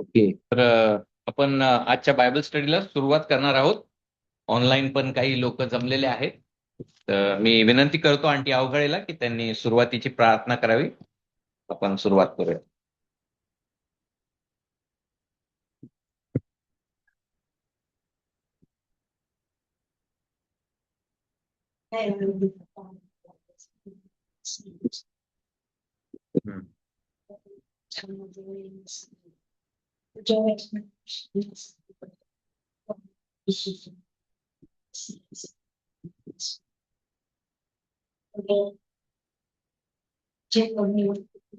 Okay. तर आपण आजच्या बायबल स्टडीला सुरुवात करणार आहोत. ऑनलाईन पण काही लोक जमलेले आहेत. तर मी विनंती करतो आंटी अवघडेला की त्यांनी सुरुवातीची प्रार्थना करावी. आपण सुरुवात करूया. हम्म. जे कोणी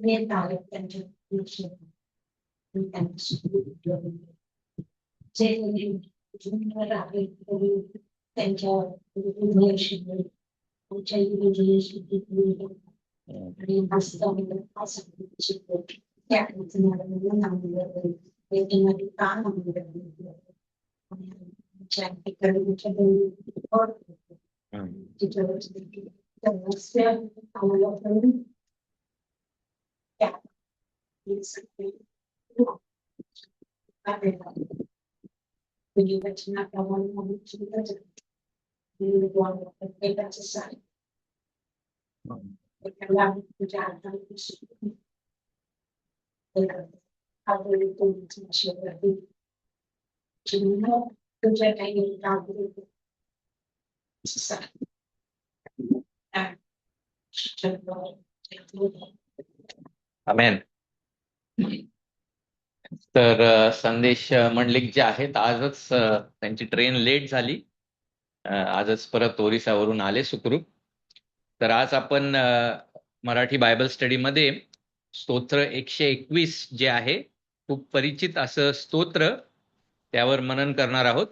नेत आहेत त्यांच्या जे कोणी आहे त्यांच्या आणि आमेन. तर संदेश मंडलिक जे आहेत आजच त्यांची ट्रेन लेट झाली. आजच परत ओरिसावरून आले सुखरूप. तर आज आपण मराठी बायबल स्टडीमध्ये स्तोत्र 121 जे आहे खूप परिचित असं स्तोत्र त्यावर मनन करणार आहोत.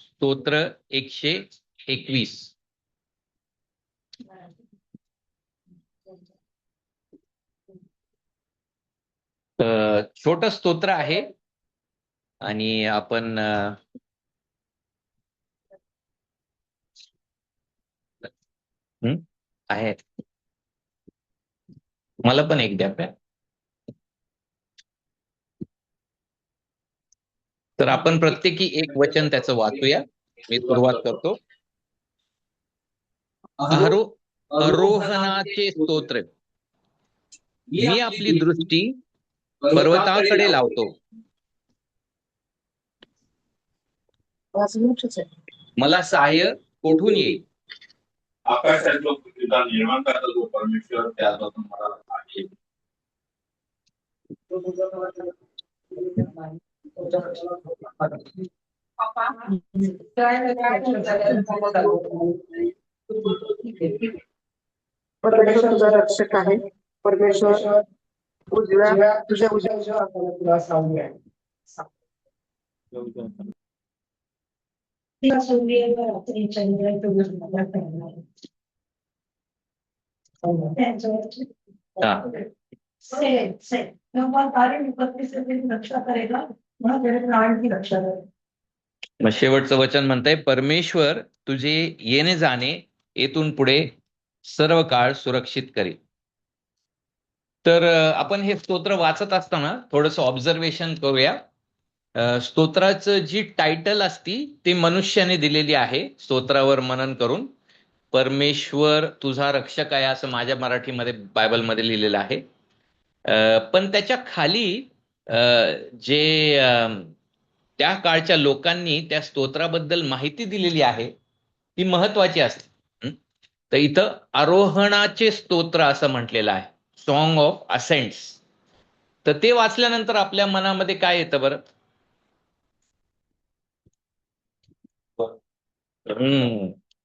स्तोत्र 121. छोट स्तोत्र आहे आणि आपण आहे. मला पण एक द्या. तर आपण प्रत्येकी एक वचन त्याचं वाचूया. मी सुरुवात करतो. आरोहणाचे स्तोत्र. मी आपली दृष्टी पर्वताकडे लावतो. मला सहाय्य कोठून येईल? आकाशाच्या पृथ्वीचा निर्माण करता जो परमेश्वर त्यापासून मला आहे. परमेश्वर तुझा रक्षक आहे. परमेश्वर तुझ्या उजव्या तुला सांगूया. मग शेवटचं वचन म्हणतंय, परमेश्वर तुझे येणे जाणे येथून पुढे सर्व काळ सुरक्षित करेल. तर आपण हे स्तोत्र वाचत असताना थोडंसं ऑब्झर्वेशन करूया. स्तोत्राचं जी टायटल असती ती मनुष्याने दिलेली आहे. स्तोत्रावर मनन करून परमेश्वर तुझा रक्षक आहे असं माझ्या मराठीमध्ये बायबलमध्ये लिहिलेलं आहे. पण त्याच्या खाली जे त्या काळच्या लोकांनी त्या स्तोत्राबद्दल माहिती दिलेली आहे ती महत्वाची असते. तर इथं आरोहणाचे स्तोत्र असं म्हटलेलं आहे, सॉन्ग ऑफ असेंट्स. तर ते वाचल्यानंतर आपल्या मनामध्ये काय येतं बरं?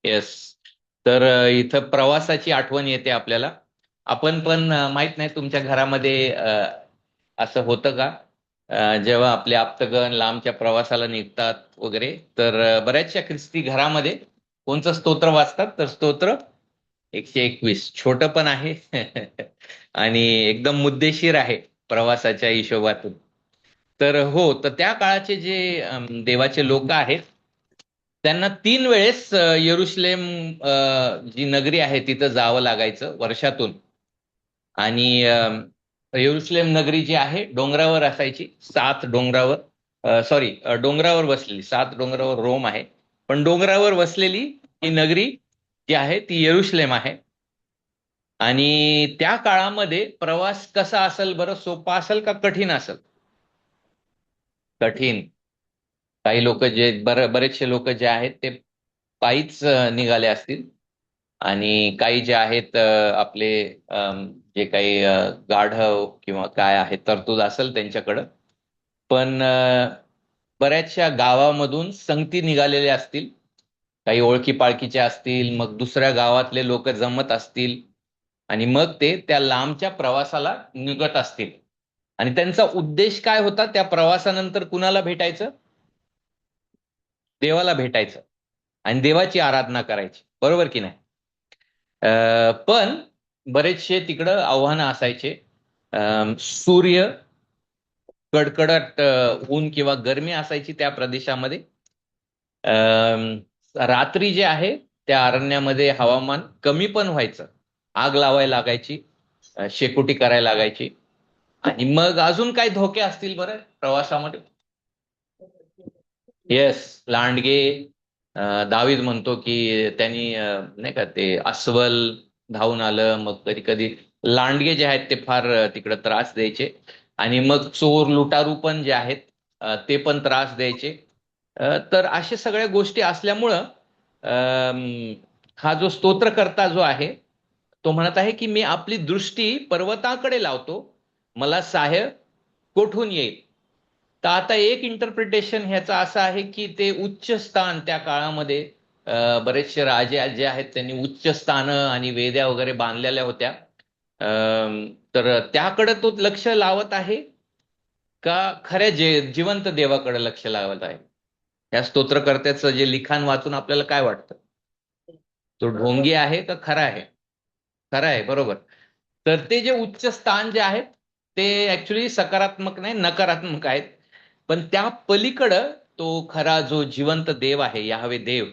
येस. तर इथं प्रवासाची आठवण येते आपल्याला. आपण पण माहित नाही तुमच्या घरामध्ये असं होतं का? जेव्हा आपले आप्तगण लांबच्या प्रवासाला निघतात वगैरे, तर बऱ्याचशा ख्रिस्ती घरामध्ये कोणचं स्तोत्र वाचतात? तर स्तोत्र 121. छोटं पण आहे आणि एकदम मुद्देशीर आहे प्रवासाच्या हिशोबातून. तर हो, तर त्या काळाचे जे देवाचे लोक आहेत त्यांना 3 वेळेस यरुशलेम जी नगरी आहे तिथं जावं लागायचं वर्षातून. आणि येरुशलेम नगरी जी आहे डोंगरावर असायची, 7 डोंगरावर, सॉरी, डोंगरावर बसलेली, 7 डोंगरावर रोम आहे, पण डोंगरावर बसलेली ही नगरी जी आहे ती येरुशलेम आहे. आणि त्या काळामध्ये प्रवास कसा असेल बरं, सोपा असेल का कठीण असेल? कठीण. काही लोक जे बरेचसे लोक जे आहेत ते पायीच निघाले असतील, आणि काही जे आहेत आपले जे काही गाढव किंवा काय आहे तरतूद असेल त्यांच्याकडं, पण बऱ्याचशा गावामधून संगती निघालेल्या असतील, काही ओळखी पाळखीच्या असतील, मग दुसऱ्या गावातले लोक जमत असतील, आणि मग ते त्या लांबच्या प्रवासाला निघत असतील. आणि त्यांचा उद्देश काय होता त्या प्रवासानंतर? कुणाला भेटायचं? देवाला भेटायचं आणि देवाची आराधना करायची, बरोबर की नाही? पण बरेचसे तिकडं आव्हानं असायचे. सूर्य कडकडट ऊन किंवा गरमी असायची त्या प्रदेशामध्ये. रात्री जे आहे त्या अरण्यामध्ये हवामान कमी पण व्हायचं, आग लावायला लागायची, शेकोटी करायला लागायची. आणि मग अजून काय धोके असतील बरं प्रवासामध्ये? येस, लांडगे. दावीद म्हणतो की त्यांनी नाही का ते अस्वल धावून आलं, मग कधी कधी लांडगे जे आहेत ते फार तिकडे त्रास द्यायचे. आणि मग चोर लुटारू पण जे आहेत ते पण त्रास द्यायचे. तर अशा सगळ्या गोष्टी असल्यामुळं हा जो स्तोत्रकर्ता जो आहे तो म्हणत आहे की मी आपली दृष्टी पर्वताकडे लावतो, मला सहाय्य कोठून येईल? तर आता एक इंटरप्रिटेशन ह्याचं असं आहे की ते उच्च स्थान त्या काळामध्ये बरेचसे राजे जे आहेत त्यांनी उच्च स्थानं आणि वेद्या वगैरे बांधलेल्या होत्या. तर त्याकडे तो लक्ष लावत आहे का खऱ्या जिवंत देवाकडे लक्ष लावत आहे? या स्तोत्रकर्त्याचं जे लिखाण वाचून आपल्याला काय वाटतं? तो ढोंगी आहे का खरा आहे? खरा आहे, बरोबर. तर ते जे उच्च स्थान जे आहेत ते ऍक्च्युली सकारात्मक नाही, नकारात्मक आहेत. पण त्या पलीकडं तो खरा जो जिवंत देव आहे, याहवे देव,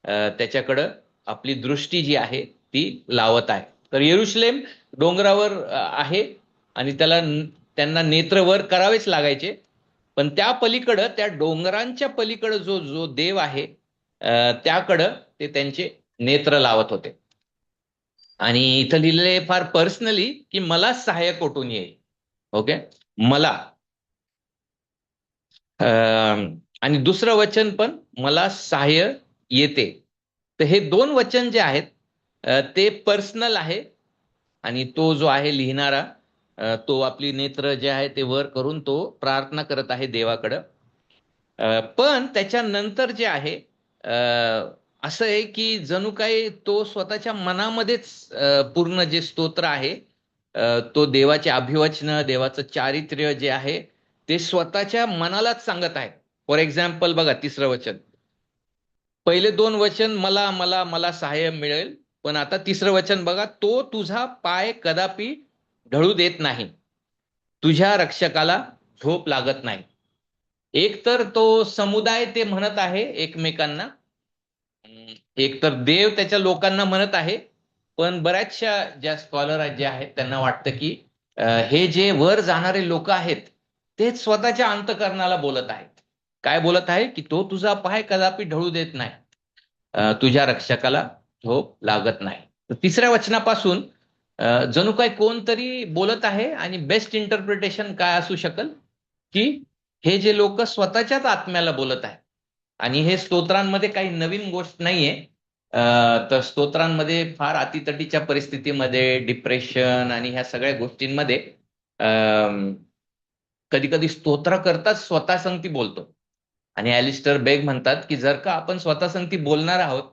त्याच्याकडं आपली दृष्टी जी आहे ती लावत आहे. तर येरुशलेम डोंगरावर आहे आणि त्यांना नेत्र वर करावेच लागायचे. पण त्या पलीकडं, त्या डोंगरांच्या पलीकडं जो जो देव आहे त्याकडं ते त्यांचे नेत्र लावत होते. आणि इथं लिहिलेले फार पर्सनली की मला सहाय्य कोठून येईल. ओके, मला. आणि दुसरं वचन पण मला सहाय्य येते. तर हे 2 वचन जे आहेत ते पर्सनल आहे. आणि तो जो आहे लिहिणारा तो आपली नेत्र जे आहे ते वर करून तो प्रार्थना करत आहे देवाकडं. पण त्याच्यानंतर जे आहे असं आहे की जणू काही तो स्वतःच्या मनामध्येच पूर्ण जे स्तोत्र आहे तो देवाचे अभिवचन, देवाचं चारित्र्य जे आहे ते स्वतःच्या मनालाच सांगत आहे. फॉर एक्झाम्पल बघा 3रं वचन. पहिले 2 वचन मला मला मला सहाय्य मिळेल, पण आता 3रं वचन बघा, तो तुझा पाय कदापि ढळू देत नाही, तुझ्या रक्षकाला झोप लागत नाही. एक तर तो समुदाय ते म्हणत आहे एकमेकांना, एक तर देव त्याच्या लोकांना म्हणत आहे. पण बऱ्याचशा ज्या स्कॉलर जे आहेत त्यांना वाटतं की हे जे वर जाणारे लोक आहेत तेच स्वतःच्या अंतःकरणाला बोलत आहेत. काय बोलत आहे? की तो तुझा पाय कदापि ढळू देत नाही, तुझ्या रक्षकाला झोप लागत नाही. तर 3रं वचनापासून जणू काय कोणतरी बोलत आहे. आणि बेस्ट इंटरप्रिटेशन काय असू शकल की हे जे लोक स्वतःच्याच आत्म्याला बोलत आहेत. आणि हे स्तोत्रांमध्ये काही नवीन गोष्ट नाहीये. तर स्तोत्रांमध्ये फार अतितटीच्या परिस्थितीमध्ये, डिप्रेशन आणि ह्या सगळ्या गोष्टींमध्ये कधी कधी स्तोत्र करताच स्वतः संगती बोलतो. आणि ॲलिस्टर बेग म्हणतात की जर का आपण स्वतः संगती बोलणार आहोत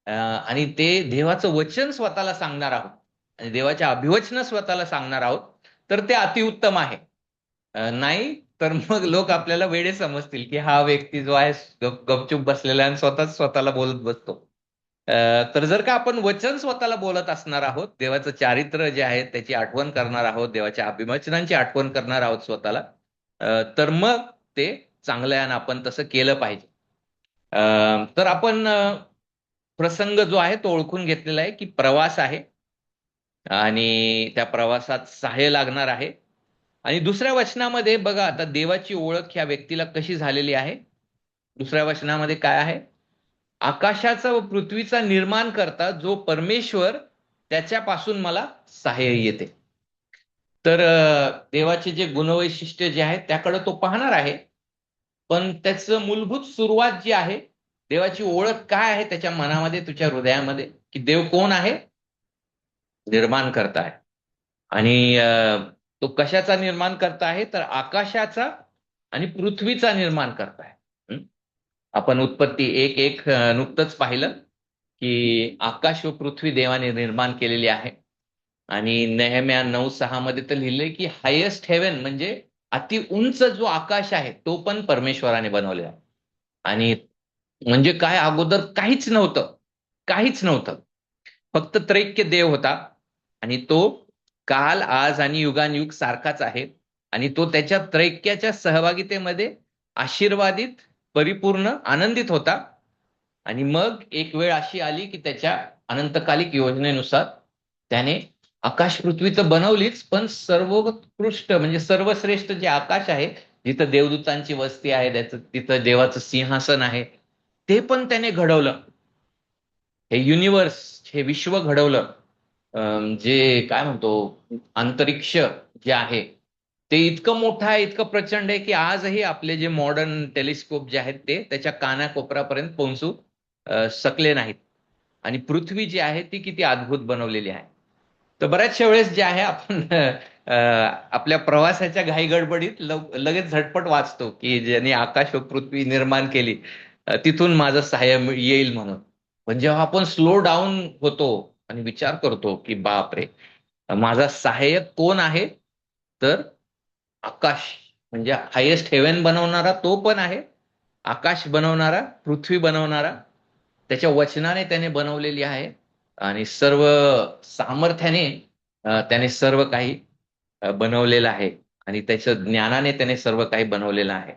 आणि ते देवाचं वचन स्वतःला सांगणार आहोत आणि देवाच्या अभिवचन स्वतःला सांगणार आहोत तर ते अतिउत्तम आहे. नाही तर मग लोक आपल्याला वेडे समजतील की हा व्यक्ती जो आहे गपचूप बसलेला आणि स्वतःच स्वतःला बोलत बसतो. तर जर का आपण वचन स्वतःला बोलत असणार आहोत, देवाचं चारित्र्य जे आहे त्याची आठवण करणार आहोत, देवाच्या अभिवचनांची आठवण करणार आहोत स्वतःला, तर मग ते चांगलं आहे आणि आपण तसं केलं पाहिजे. तर आपण प्रसंग जो आहे तो ओळखून घेतलेला आहे की प्रवास आहे आणि त्या प्रवासात सहाय्य लागणार आहे. आणि दुसऱ्या वचनामध्ये बघा आता देवाची ओळख ह्या व्यक्तीला कशी झालेली आहे. दुसऱ्या वचनामध्ये काय आहे? आकाशाचा व पृथ्वीचा निर्माण करता जो परमेश्वर, त्याच्यापासून मला सहाय्य येते. तर देवाचे जे गुणवैशिष्ट्य जे आहेत त्याकडे तो पाहणार आहे, पण त्याचं मूलभूत सुरुवात जी आहे, देवाची ओळख काय आहे त्याच्या मनामध्ये, तुझ्या हृदयामध्ये, की देव कोण आहे? निर्माण करता आहे. आणि तो कशाचा निर्माण करता आहे? तर आकाशाचा आणि पृथ्वीचा निर्माण करता आहे. आपण उत्पत्ती 1:1 नुकतंच पाहिलं की आकाश व पृथ्वी देवाने निर्माण केलेली आहे. आणि नेहम्या 9:6 मध्ये तर लिहिलंय की हायेस्ट हेवन म्हणजे अति उंच जो आकाश आहे तो पण परमेश्वराने बनवलेला आहे. आणि म्हणजे काय, अगोदर काहीच नव्हतं, काहीच नव्हतं. फक्त त्रैक्य देव होता आणि तो काल, आज आणि युगानयुग सारखाच आहे. आणि तो त्याच्या त्रैक्याच्या सहभागितेमध्ये आशीर्वादित, परिपूर्ण, आनंदित होता. आणि मग एक वेळ अशी आली की त्याच्या अनंतकालिक योजनेनुसार त्याने आकाश पृथ्वी तर बनवलीच, पण सर्वोत्कृष्ट म्हणजे सर्वश्रेष्ठ जे आकाश आहे, जिथं देवदूतांची वस्ती आहे, तिथं देवाचं सिंहासन आहे, ते पण त्याने घडवलं. हे युनिवर्स, हे विश्व घडवलं. जे काय म्हणतो, अंतरिक्ष जे आहे ते इतकं मोठं आहे, इतकं प्रचंड आहे की आजही आपले जे मॉडर्न टेलिस्कोप जे आहेत ते त्याच्या कानाकोपऱ्यापर्यंत पोहोचू शकले नाहीत. आणि पृथ्वी जी आहे ती किती अद्भुत बनवलेली आहे. तर बऱ्याचशा वेळेस जे आहे आपण आपल्या प्रवासाच्या घाई गडबडीत लगेच झटपट वाचतो की ज्यांनी आकाश व पृथ्वी निर्माण केली, तिथून माझं सहाय्य येईल म्हणून. पण जेव्हा आपण स्लो डाऊन होतो आणि विचार करतो की बापरे, माझा सहाय्यक कोण आहे? तर आकाश म्हणजे हायेस्ट हेवन बनवणारा तो पण आहे, आकाश बनवणारा, पृथ्वी बनवणारा, त्याच्या वचनाने त्याने बनवलेली आहे. आणि सर्व सामर्थ्याने त्याने सर्व काही बनवलेलं आहे. आणि त्याच्या ज्ञानाने त्याने सर्व काही बनवलेलं आहे.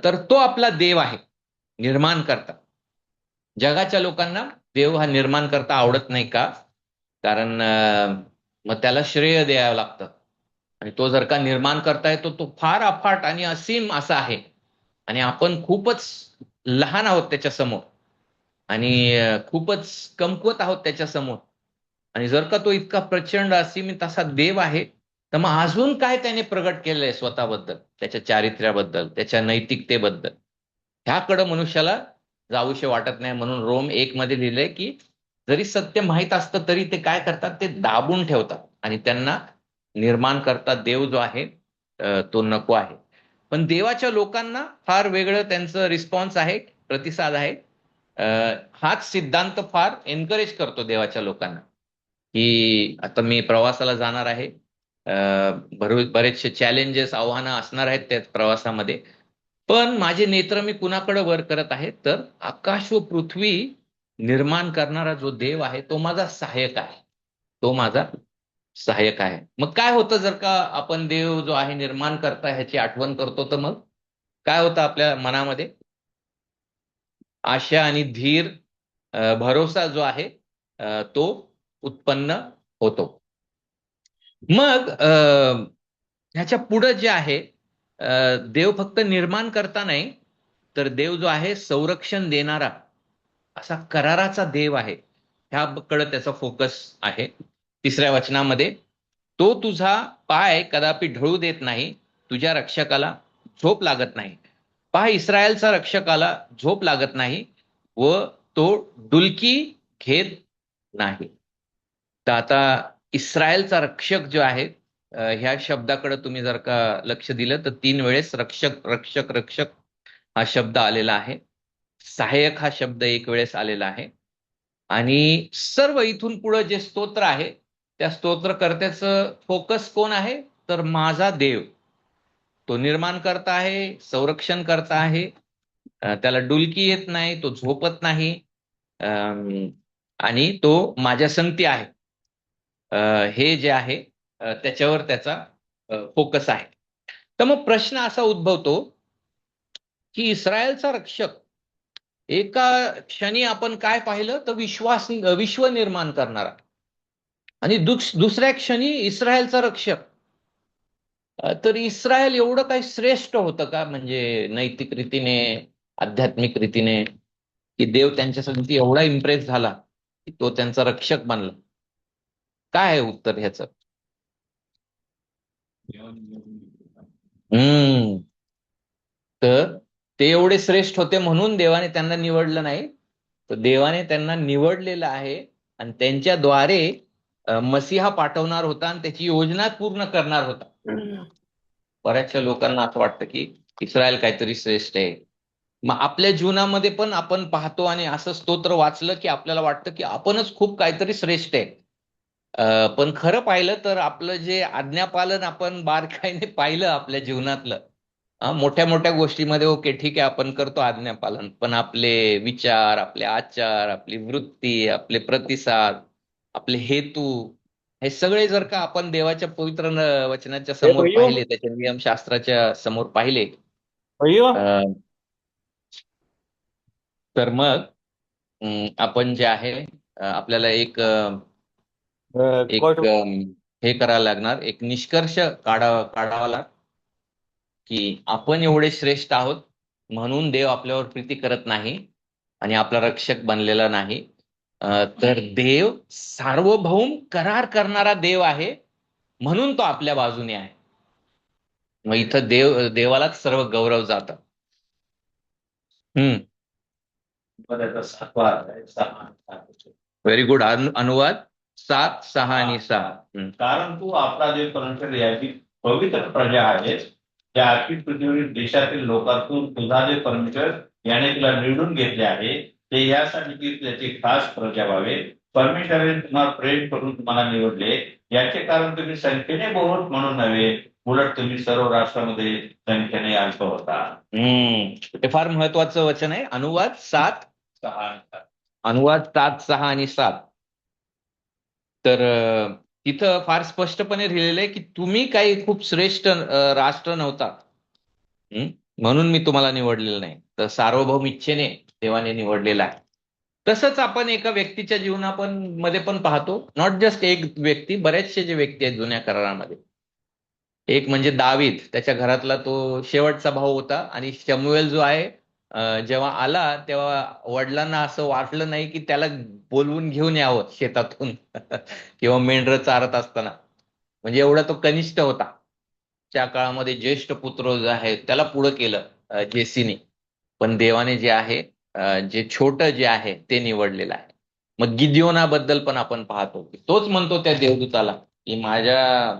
तर तो आपला देव आहे, निर्माण करता. जगाच्या लोकांना देव हा निर्माण करता आवडत नाही का? कारण मग त्याला श्रेय द्यावं लागतं. आणि तो जर का निर्माण करता येतो तो फार अफाट आणि असीम असा आहे, आणि आपण खूपच लहान आहोत त्याच्या समोर, आणि खूपच कमकुवत आहोत त्याच्या समोर. आणि जर का तो इतका प्रचंड असीमित असा देव आहे, तर मग अजून काय त्याने प्रगट केलंय स्वतःबद्दल, त्याच्या चारित्र्याबद्दल, त्याच्या नैतिकतेबद्दल, ह्याकडे मनुष्याला जाऊशे वाटत नाही. म्हणून रोम 1 मध्ये लिहिलंय की जरी सत्य माहीत असतं तरी ते काय करतात, ते दाबून ठेवतात. आणि त्यांना निर्माण करता देव जो आहे तो नको आहे. पण देवाच्या लोकांना फार वेगळं त्यांचं रिस्पॉन्स आहे, प्रतिसाद आहे. हाच सिद्धांत फार एनकरेज करतो देवाच्या लोकांना, की आता मी प्रवासाला जाणार आहे, बरेचसे चॅलेंजेस, आव्हानं असणार आहेत त्या प्रवासामध्ये, पण माझे नेत्र मी कुणाकडे वर करत आहे, तर आकाश व पृथ्वी निर्माण करणारा जो देव आहे तो माझा सहाय्यक आहे, तो माझा सहाय्यक आहे. मग काय होतं जर का आपण देव जो आहे निर्माण करता ह्याची आठवण करतो, तर मग काय होतं आपल्या मनामध्ये? आशा आणि धीर, भरोसा जो आहे तो उत्पन्न होतो. मग ह्याच्या पुढे जे आहे, देव फक्त निर्माण करता नाही, तर देव जो आहे संरक्षण देणारा असा कराराचा देव आहे, ह्याकडे त्याचा फोकस आहे. 3ऱ्या वचनामध्ये, तो तुझा पाय कदापि ढळू देत नाही, तुझ्या रक्षकाला झोप लागत नाही. पहा, इस्रायलचा रक्षकाला झोप लागत नाही व तो डुलकी घेत नाही. तर आता इस्रायलचा रक्षक जो आहे, ह्या शब्दाकडे तुम्ही जर का लक्ष दिलं तर 3 वेळेस रक्षक रक्षक रक्षक हा शब्द आलेला आहे. सहाय्यक हा शब्द 1 वेळेस आलेला आहे. आणि सर्व इथून पुढे जे स्तोत्र आहे त्या स्तोत्रकर्त्याचं फोकस कोण आहे? तर माझा देव. तो निर्माण करता आहे, संरक्षण करता आहे, त्याला डुलकी येत नाही, तो झोपत नाही, आणि तो माझ्या संगती आहे. हे जे आहे त्याच्यावर त्याचा फोकस आहे. तर मग प्रश्न असा उद्भवतो की इस्रायलचा रक्षक, एका क्षणी आपण काय पाहिलं तर विश्व निर्माण करणारा, आणि दुसऱ्या क्षणी इस्रायलचा रक्षक. तर इस्रायल एवढं काही श्रेष्ठ होतं का, म्हणजे नैतिक रीतीने, आध्यात्मिक रीतीने, की देव त्यांच्यासाठी एवढा इम्प्रेस झाला की तो त्यांचा रक्षक बनला? काय आहे उत्तर ह्याचं? हम्म तर ते एवढे श्रेष्ठ होते म्हणून देवाने त्यांना निवडलं नाही, तर देवाने त्यांना निवडलेलं आहे आणि त्यांच्याद्वारे मसीहा पाठवणार होता आणि त्याची योजना पूर्ण करणार होता. बऱ्याचशा लोकांना असं वाटतं की इस्रायल काहीतरी श्रेष्ठ आहे. मग आपल्या जीवनामध्ये पण आपण पाहतो आणि असं स्तोत्र वाचलं की आपल्याला वाटतं की आपणच खूप काहीतरी श्रेष्ठ आहे. पण खरं पाहिलं तर आपलं जे आज्ञापालन आपण बारकाईने पाहिलं आपल्या जीवनातलं, मोठ्या मोठ्या गोष्टीमध्ये ओके ठीक आहे आपण करतो आज्ञापालन, पण आपले विचार, आपले आचार, आपली वृत्ती, आपले प्रतिसाद, आपले हेतू, हे सगळे जर का आपण देवाच्या पवित्र वचनाच्या हे समोर भैयो पाहिले, त्याच्या नियमशास्त्राच्या समोर पाहिले, भैयो अ, तर मग आपण जे आहे, आपल्याला कोर्ट एक हे करायला लागणार, एक निष्कर्ष काढावा लागणार की आपण एवढे श्रेष्ठ आहोत म्हणून देव आपल्यावर प्रीती करत नाही आणि आपला रक्षक बनलेला नाही. तर देव सार्वभौम करार करणारा देव आहे म्हणून तो आपल्या बाजूने आहे. मग इथं देवालाच सर्व गौरव जातं. हम्म व्हेरी गुड. अनुवाद 7, 6 आणि 6. कारण तू आपला देव परमेश्वर याची पवित्र प्रजा आहेस. त्या आखी पृथ्वीवरील देशातील लोकातून तुझा देव परमेश्वर याने तुला निवडून घेतले आहे, ते यासाठी की त्याची खास प्रजा व्हावे. परमेश्वराने तुम्हाला प्रेम करून तुम्हाला निवडले, याचे कारण तुम्ही संख्येने बहुत म्हणून नव्हे, उलट तुम्ही सर्व राष्ट्रामध्ये संख्येने अल्प होता. हे फार महत्वाचं वचन आहे. अनुवाद 7, 6 आणि 7. तर तिथं फार स्पष्टपणे लिहिलेलं आहे की तुम्ही काही खूप श्रेष्ठ राष्ट्र नव्हता, म्हणून मी तुम्हाला निवडलेलं नाही, तर सार्वभौम इच्छेने देवाने निवडलेला आहे. तसंच आपण एका व्यक्तीच्या मध्ये पण पाहतो. नॉट जस्ट एक व्यक्ती, बरेचसे जे व्यक्ती आहेत जुन्या करारामध्ये. एक म्हणजे दावीद, त्याच्या घरातला तो शेवटचा भाऊ होता आणि शमूएल जो आहे, जेव्हा आला तेव्हा वडिलांना असं वाटलं नाही की त्याला बोलवून घेऊन यावं शेतातून किंवा मेंढरं चारत असताना, म्हणजे एवढा तो कनिष्ठ होता. त्या काळामध्ये ज्येष्ठ पुत्र जो आहे त्याला पुढं केलं जेसीने. पण देवाने जे आहे, जे छोटं जे आहे ते निवडलेलं आहे. मग गिदियोनाबद्दल पण आपण पाहतो की तोच म्हणतो त्या देवदूताला की माझ्या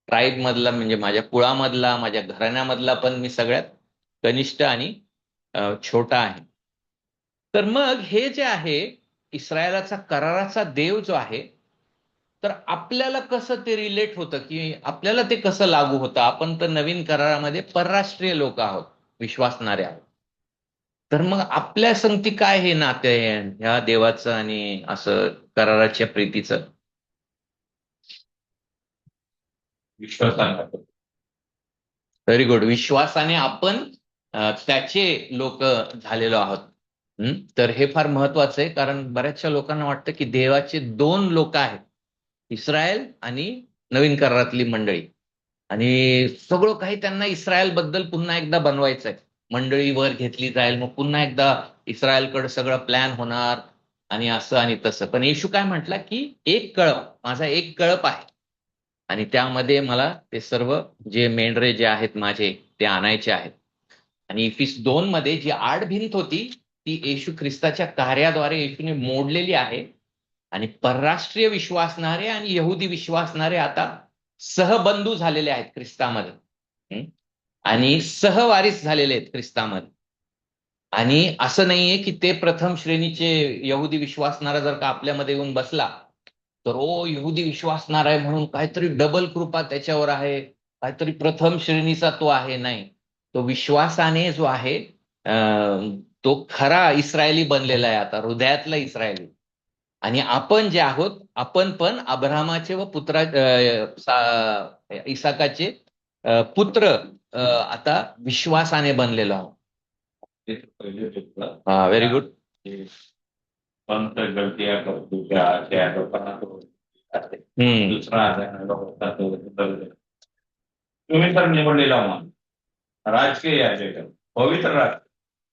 ट्राईब मधला, म्हणजे माझ्या कुळामधला, माझ्या घराण्यामधला पण मी सगळ्यात कनिष्ठ आणि छोटा आहे. तर मग हे जे आहे, इस्रायलाचा कराराचा देव जो आहे, तर आपल्याला कसं ते रिलेट होतं, की आपल्याला ते कसं लागू होतं? आपण तर नवीन करारामध्ये परराष्ट्रीय लोक आहोत, विश्वासणारे आहोत. तर मग आपल्या संगती काय हे नाते आहे ह्या देवाचं आणि असं कराराच्या प्रीतीचं? विश्वासाने व्हेरी गुड. विश्वासाने आपण त्याचे लोक झालेलो आहोत. तर हे फार महत्वाचं आहे, कारण बऱ्याचशा लोकांना वाटतं की देवाचे दोन लोक आहेत, इस्रायल आणि नवीन करारातली मंडळी, आणि सगळं काही त्यांना इस्रायल बद्दल पुन्हा एकदा बनवायचं आहे. मंडळी वर घेतली जाईल, मग पुन्हा एकदा इस्रायलकडे सगळं प्लॅन होणार आणि असं आणि तसं. पण येशू काय म्हटला की एक कळप, माझा एक कळप आहे आणि त्यामध्ये मला ते सर्व जे मेंढरे जे आहेत माझे ते आणायचे आहेत. आणि इफिस 2 मध्ये जी आडभिंत होती ती येशू ख्रिस्ताच्या कार्याद्वारे येशूने मोडलेली आहे आणि परराष्ट्रीय विश्वासणारे आणि यहुदी विश्वासणारे आता सहबंधू झालेले आहेत ख्रिस्तामध्ये. आणि सहवारीस झालेले आहेत ख्रिस्तामध्ये. आणि असं नाहीये की ते प्रथम श्रेणीचे यहुदी विश्वासणारा जर का आपल्यामध्ये येऊन बसला तर ओ यहुदी विश्वासणार आहे म्हणून काहीतरी डबल कृपा त्याच्यावर आहे, काहीतरी प्रथम श्रेणीचा तो आहे. नाही, तो विश्वासाने जो आहे, तो खरा इस्रायली बनलेला आहे आता, हृदयातला इस्रायली. आणि आपण जे आहोत, आपण पण अब्राहमाचे व इसाकाचे पुत्र आता विश्वासाने बनलेलो आहोत. हा, व्हेरी गुड. पंत गलतियां करतो त्या लोकांना तो हम्म दुसरा आल्यानं लोकांना तो तुम्ही तर निवडलेला मान, राजकीय याचक, पवित्र राज,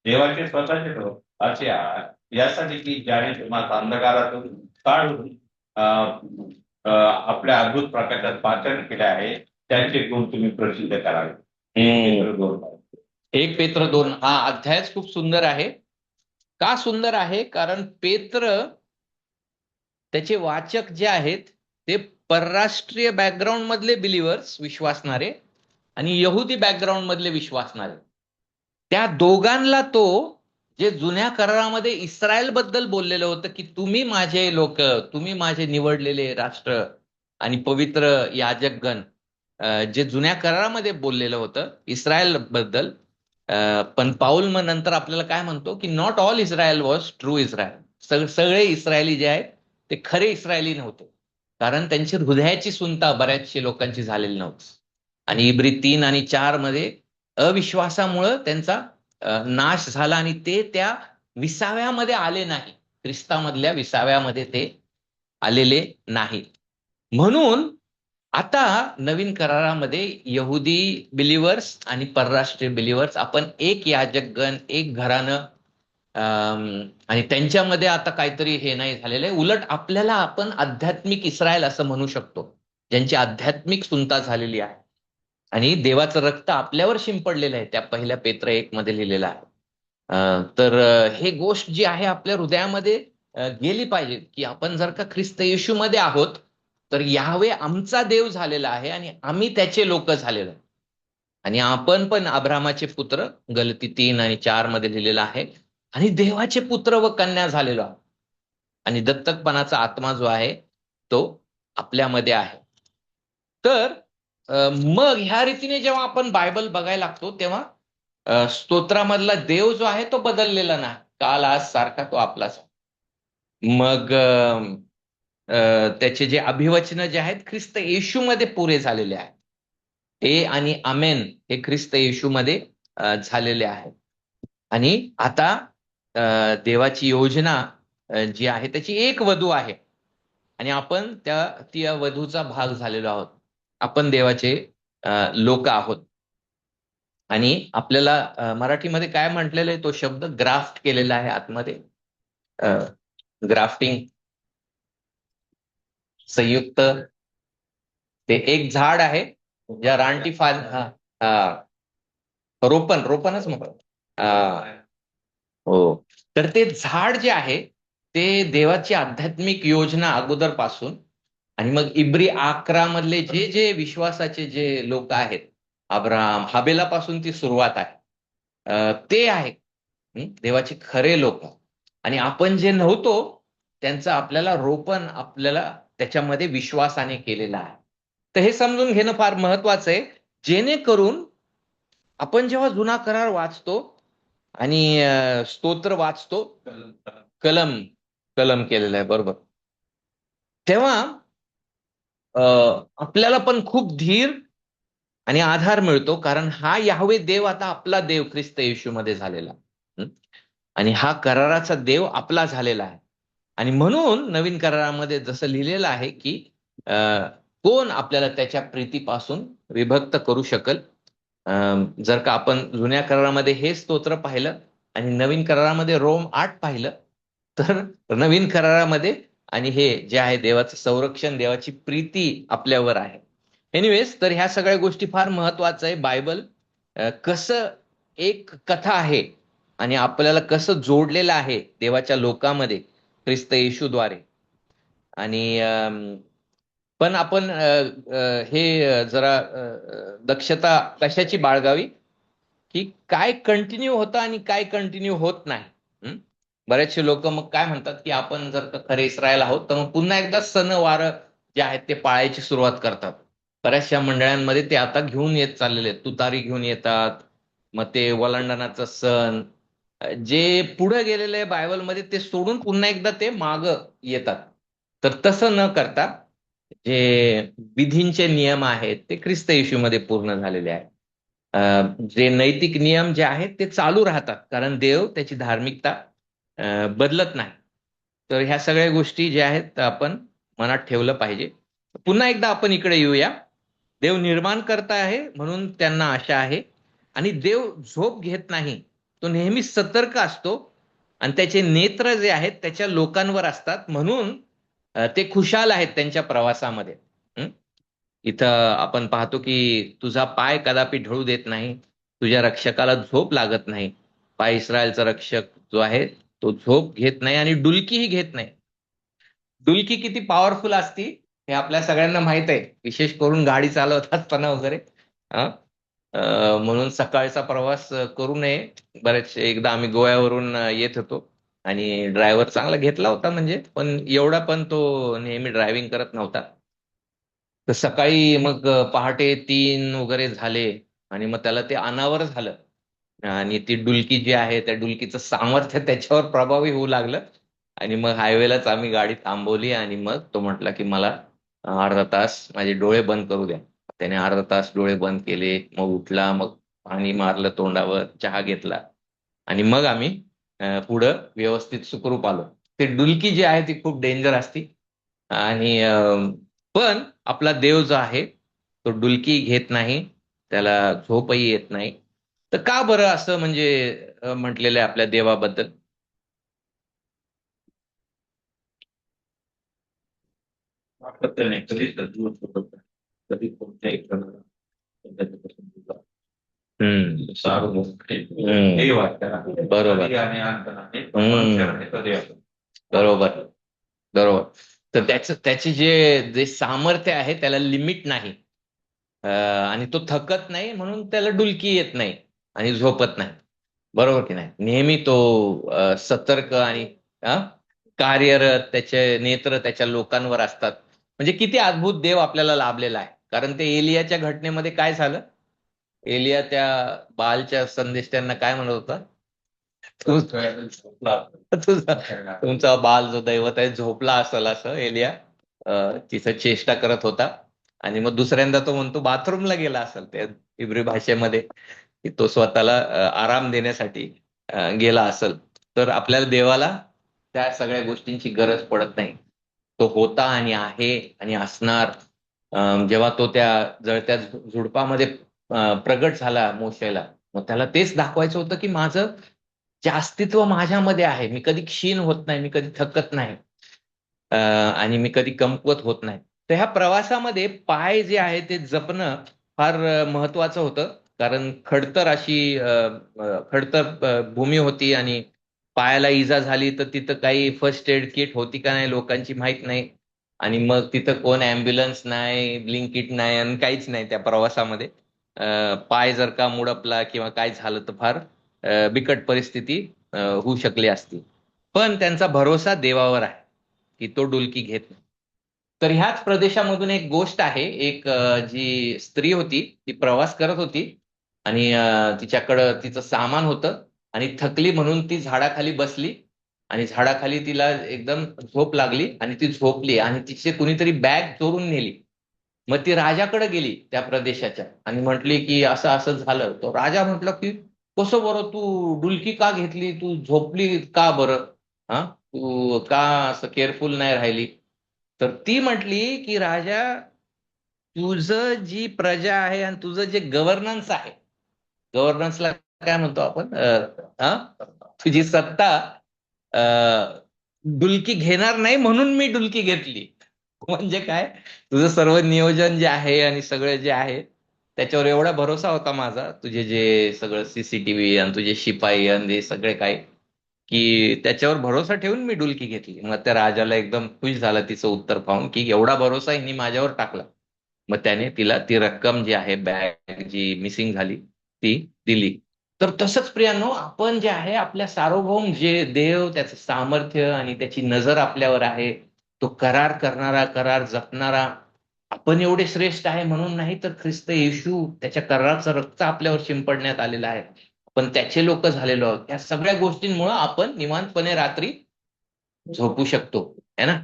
देवाचे स्वतःचे लोक असे यासाठी की ज्याने तुम्हाला अंधकारातून काढून आपल्या अद्भुत प्रकाशात पाचन केले आहे, त्यांचे गुण तुम्ही प्रसिद्ध करावे. एक पेत्र 2 हा अध्यायच खूप सुंदर आहे. का सुंदर आहे? कारण पेत्र त्याचे वाचक जे आहेत ते परराष्ट्रीय बॅकग्राऊंड मधले बिलिव्हर्स, विश्वासणारे, आणि यहुदी बॅकग्राऊंड मधले विश्वासणारे, त्या दोघांना तो जे जुन्या करारामध्ये इस्रायल बद्दल बोललेलं होतं की तुम्ही माझे लोक, तुम्ही माझे निवडलेले राष्ट्र आणि पवित्र याजकगण, जे जुन्या करारामध्ये बोललेलं होतं इस्रायल बद्दल, पण पाऊल मग नंतर आपल्याला काय म्हणतो की not all Israel was true Israel. सगळे इस्रायली जे आहेत ते खरे इस्रायली नव्हते, कारण त्यांची हृदयाची सुनता बऱ्याचशे लोकांची झालेली नव्हती. आणि इब्री 3 आणि 4 मध्ये अविश्वासामुळं त्यांचा नाश झाला आणि ते त्या विसाव्यामध्ये आले नाही, ख्रिस्तामधल्या विसाव्यामध्ये ते आलेले नाहीत. म्हणून आता नवीन करारामध्ये यहुदी बिलिव्हर्स आणि परराष्ट्रीय बिलिव्हर्स आपण एक याजकगण, एक घराणं, आणि त्यांच्यामध्ये आता काहीतरी हे नाही झालेलं आहे. उलट आपल्याला आपण आध्यात्मिक इस्रायल असं म्हणू शकतो, ज्यांची आध्यात्मिक सुनता झालेली आहे आणि देवाचं रक्त आपल्यावर शिंपडलेलं आहे, त्या पहिल्या पेत्र 1 मध्ये लिहिलेलं आहे. तर हे गोष्ट जी आहे आपल्या हृदयामध्ये गेली पाहिजे की आपण जर का ख्रिस्त येशूमध्ये आहोत तर याहवे आमचा देव झालेला आहे आणि आम्ही त्याचे लोक झालेलो आहे. आणि आपण पण अब्रामाचे पुत्र, गलती 3 आणि 4 मध्ये लिहिलेलं आहे, आणि देवाचे पुत्र व कन्या झालेलो आहोत. आणि दत्तकपणाचा आत्मा जो आहे तो आपल्यामध्ये आहे. तर मग ह्या रीतीने जेव्हा आपण बायबल बघायला लागतो तेव्हा स्तोत्रामधला देव जो आहे तो बदललेला नाही, काल आज सारखा तो आपलाच. मग त्याचे जे अभिवचन जे आहेत ख्रिस्त येशूमध्ये पुरे झालेले आहेत. ए आणि आमेन हे ख्रिस्त येशूमध्ये झालेले आहेत. आणि आता देवाची योजना जी आहे त्याची एक वधू आहे आणि आपण त्या वधूचा भाग झालेलो आहोत. आपण देवाचे लोक आहोत. आणि आपल्याला मराठीमध्ये काय म्हटलेलं आहे, तो शब्द ग्राफ्ट केलेला आहे आतमध्ये, ग्राफ्टिंग, संयुक्त. ते एक झाड आहे ज्या रानटी रोपणच म्हणतात. हो. तर ते झाड जे आहे ते देवाची आध्यात्मिक योजना अगोदरपासून, आणि मग इब्री 11 मधले जे जे विश्वासाचे जे लोक आहेत, अब्राहम, हाबेलापासून ती सुरुवात आहे, ते आहे देवाचे खरे लोक. आणि आपण जे नव्हतो त्यांचं आपल्याला रोपण आपल्याला त्याच्यामध्ये विश्वासाने केलेलं आहे. तर हे समजून घेणं फार महत्वाचं आहे, जेणेकरून आपण जेव्हा जुना करार वाचतो आणि स्तोत्र वाचतो, कलम कलम केलेला आहे बरोबर, तेव्हा आपल्याला पण खूप धीर आणि आधार मिळतो, कारण हा याहवे देव आता आपला देव ख्रिस्त येशूमध्ये झालेला, आणि हा कराराचा देव आपला झालेला आहे. आणि म्हणून नवीन करारामध्ये जसं लिहिलेलं आहे की कोण आपल्याला त्याच्या प्रीतीपासून विभक्त करू शकल. जर का आपण जुन्या करारामध्ये हे स्तोत्र पाहिलं आणि नवीन करारामध्ये रोम 8 पाहिलं, तर नवीन करारामध्ये आणि हे जे आहे देवाचं संरक्षण, देवाची प्रीती आपल्यावर आहे. एनिवेज, तर ह्या सगळ्या गोष्टी फार महत्वाचं आहे. बायबल कसं एक कथा आहे आणि आपल्याला कसं जोडलेलं आहे देवाच्या लोकांमध्ये ख्रिस्त येशूद्वारे. आणि पण आपण हे जरा दक्षता कशाची बाळगावी की काय कंटिन्यू होतं आणि काय कंटिन्यू होत नाही. बरेचसे लोक मग काय म्हणतात की आपण जर का खरे इस्रायल आहोत तर मग पुन्हा एकदा सणवार जे आहेत ते पाळायची सुरुवात करतात. बऱ्याचशा मंडळांमध्ये ते आता घेऊन येत चाललेले आहेत, तुतारी घेऊन येतात, मग ते वलांडणाचा सण, जे पुढे गेलेले आहे बायबलमध्ये ते सोडून पुन्हा एकदा ते माग येतात. तर तसं न करता जे विधींचे नियम आहेत ते ख्रिस्त येशूमध्ये पूर्ण झालेले आहेत. जे नैतिक नियम जे आहेत ते चालू राहतात, कारण देव त्याची धार्मिकता बदलत नाही. तर ह्या सगळ्या गोष्टी ज्या आहेत आपण मनात ठेवलं पाहिजे. पुन्हा एकदा आपण इकडे येऊया. देव निर्माण करता आहे म्हणून त्यांना आशा आहे. आणि देव झोप घेत नाही, तो नेहमी सतर्क असतो आणि त्याचे नेत्र जे आहेत त्याच्या लोकांवर असतात, म्हणून ते खुशाल आहेत त्यांच्या प्रवासामध्ये. हं? इथं आपण पाहतो की तुझा पाय कदापि ढळू देत नाही, तुझ्या रक्षकाला झोप लागत नाही. पाय इस्रायलचा रक्षक जो आहे तो झोप घेत नाही आणि डुलकीही घेत नाही. डुलकी किती पॉवरफुल असती हे आपल्या सगळ्यांना माहित आहे, विशेष करून गाडी चालवत असताना वगैरे. हं? म्हणून सकाळचा प्रवास करू नये. बरेच एकदा आम्ही गोव्यावरून येत होतो आणि ड्रायव्हर चांगला घेतला होता म्हणजे, पण एवढा पण तो नेहमी ड्रायव्हिंग करत नव्हता. तर सकाळी मग पहाटे 3 वगैरे झाले आणि मग त्याला ते अनावर झालं आणि ती डुलकी जी आहे त्या डुलकीचं सामर्थ्य त्याच्यावर प्रभावी होऊ लागलं आणि मग हायवेलाच आम्ही गाडी थांबवली आणि मग तो म्हटला की मला अर्धा तास माझे डोळे बंद करू द्या. त्याने अर्धा तास डोळे बंद केले, मग उठला, मग पाणी मारलं तोंडावर, चहा घेतला आणि मग आम्ही पुढं व्यवस्थित सुखरूप आलो. ते डुलकी जी आहे ती खूप डेंजर असती आणि पण आपला देव जो आहे तो डुलकी घेत नाही, त्याला झोपही येत नाही. तर का बरं असं म्हणजे म्हटलेलं आहे आपल्या देवाबद्दल? सातत्याने कधी दूर होत कधी कोणत्याही त्याच्यापासून दूर सारून हे वाटतं बरोबर. आणि अंत नाही कधी असं बरोबर. बरोबर. तर त्याचे जे जे सामर्थ्य आहे त्याला लिमिट नाही. आणि तो थकत नाही म्हणून त्याला डुलकी येत नाही आणि झोपत नाही. बरोबर की नाही? नेहमी तो सतर्क आणि कार्यरत, त्याचे नेत्र त्याच्या लोकांवर असतात. म्हणजे किती अद्भुत देव आपल्याला लाभलेला आहे. कारण ते एलियाच्या घटनेमध्ये काय झालं? एलिया त्या बालच्या संदेष्ट्यांना काय म्हणत होता? तुमचा बाल जो दैवत आहे झोपला असेल असं एलिया तिथं चेष्टा करत होता. आणि मग दुसऱ्यांदा तो म्हणतो बाथरूमला गेला असेल, त्या इब्री भाषेमध्ये की तो स्वतःला आराम देण्यासाठी गेला असेल. तर आपल्याला देवाला त्या सगळ्या गोष्टींची गरज पडत नाही. तो होता आणि आहे आणि असणार. जेव्हा तो त्या जळत्या झुडपामध्ये प्रगट झाला मोशेला, मग त्याला तेच दाखवायचं होतं की माझं जे अस्तित्व माझ्यामध्ये आहे, मी कधी क्षीण होत नाही, मी कधी थकत नाही आणि मी कधी कमकुवत होत नाही. तर ह्या प्रवासामध्ये पाय जे आहे ते जपणं फार महत्वाचं होतं. कारण खडतर अशी खडतर भूमी होती आणि पायाला इजा झाली तर तिथं काही फर्स्ट एड किट होती का नाही लोकांची माहित नाही. आणि मग तिथं कोण ॲम्ब्युलन्स नाही, ब्लिंकिट नाही आणि काहीच नाही त्या प्रवासामध्ये. पाय जर का मुडपला किंवा काय झालं तर फार बिकट परिस्थिती होऊ शकली असती. पण त्यांचा भरोसा देवावर आहे की तो डुलकी घेत नाही. तर ह्याच प्रदेशामधून एक गोष्ट आहे. एक जी स्त्री होती ती प्रवास करत होती आणि तिच्याकडं तिचं सामान होतं आणि थकली म्हणून ती झाडाखाली बसली आणि झाडाखाली तिला एकदम झोप लागली आणि ती झोपली आणि तिचे कुणीतरी बॅग चोरून नेली. मग ती राजाकडे गेली त्या प्रदेशाच्या आणि म्हटली की असं असं झालं. तो राजा म्हटलं की कसं बरं, तू डुलकी का घेतली, तू झोपली का बरं, हा तू का असं केअरफुल नाही राहिली? तर ती म्हटली की राजा, तुझं जी प्रजा आहे आणि तुझं जे गव्हर्नन्स आहे, गव्हर्नन्सला काय म्हणतो आपण, तुझी सत्ता डुलकी घेणार नाही म्हणून मी डुलकी घेतली. म्हणजे काय, तुझं सर्व नियोजन जे आहे आणि सगळं जे आहे त्याच्यावर एवढा भरोसा होता माझा, तुझे जे सगळं सीसीटीव्ही आणि तुझे शिपाई आणि सगळे काय, की त्याच्यावर भरोसा ठेवून मी डुलकी घेतली. मग त्या राजाला एकदम खुश झालं तिचं उत्तर पाहून की एवढा भरोसा हिने माझ्यावर टाकला. मग त्याने तिला ती रक्कम जी आहे, बॅग जी मिसिंग झाली ती दिली. तर तसंच प्रियांनो, आपण जे आहे आपल्या सार्वभौम जे देव, त्याचं सामर्थ्य आणि त्याची नजर आपल्यावर आहे, तो करार करणारा, करार जपणारा, आपण एवढे श्रेष्ठ आहे म्हणून नाही, तर ख्रिस्त येशू त्याच्या कराराचं रक्त आपल्यावर शिंपडण्यात आलेलं आहे, पण त्याचे लोक झालेलो आहोत. या सगळ्या गोष्टींमुळे आपण निवांतपणे रात्री झोपू शकतो, है ना.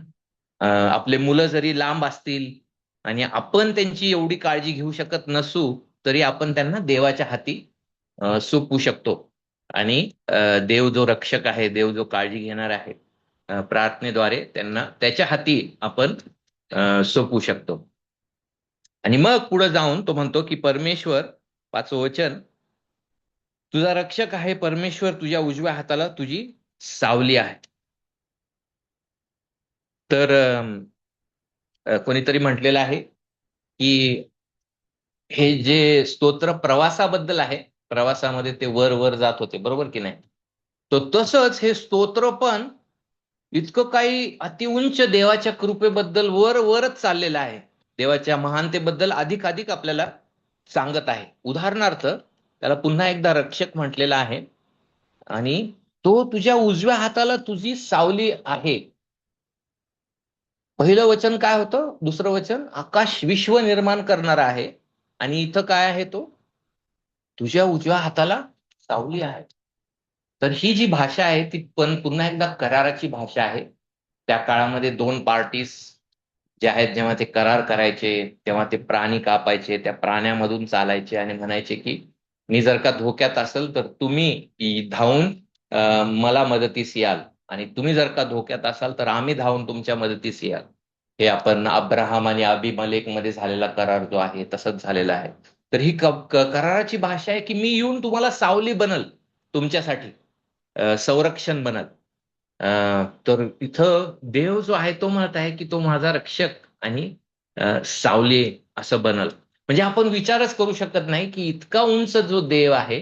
आपले मुलं जरी लांब असतील आणि आपण त्यांची एवढी काळजी घेऊ शकत नसू, तरी आपण त्यांना देवाच्या हाती सोपवू शकतो. आणि देव जो रक्षक आहे, देव जो काळजी घेणार आहे, प्रार्थनेद्वारे त्यांना त्याच्या हाती आपण सोपवू शकतो. आणि मग पुढे जाऊन तो म्हणतो की परमेश्वर, 5वं वचन, तुझा रक्षक आहे परमेश्वर, तुझ्या उजव्या हाताला तुझी सावली आहे. तर कोणीतरी म्हटलेलं आहे की हे जे स्तोत्र प्रवासाबद्दल आहे, प्रवासामध्ये ते वर वर जात होते, बरोबर की नाही? तो तसंच हे स्तोत्र पण इतकं काही अतिउंच देवाच्या कृपेबद्दल वर वरच चाललेलं आहे. देवाच्या महानतेबद्दल अधिक अधिक आपल्याला सांगत आहे. उदाहरणार्थ त्याला पुन्हा एकदा रक्षक म्हटलेला आहे आणि तो तुझ्या उजव्या हाताला तुझी सावली आहे. पहिलं वचन काय होतं? दुसरं वचन आकाश विश्व निर्माण करणारा आहे. आणि इथं काय आहे? तो तुझ्या उजव्या हाताला सावली आहे. तर ही जी भाषा आहे ती पण पुन्हा एकदा कराराची भाषा आहे. त्या काळामध्ये दोन पार्टीज जे आहेत, जेव्हा ते करार करायचे तेव्हा ते प्राणी कापायचे, त्या प्राण्यामधून चालायचे आणि म्हणायचे की मी जर का धोक्यात असेल तर तुम्ही धावून मला मदतीस याल, आणि तुम्ही जर का धोक्यात असाल तर आम्ही धावून तुमच्या मदतीस याल. हे आपण अब्राहम आणि अबिमेलेक मध्ये झालेला करार जो आहे तसंच झालेला आहे. तर ही कराराची भाषा आहे की मी येऊन तुम्हाला सावली बनल, तुमच्यासाठी संरक्षण बनल. तर इथं देव जो आहे तो म्हणत आहे की तो माझा रक्षक आणि सावली असं बनल. म्हणजे आपण विचारच करू शकत नाही की इतका उंच जो देव आहे,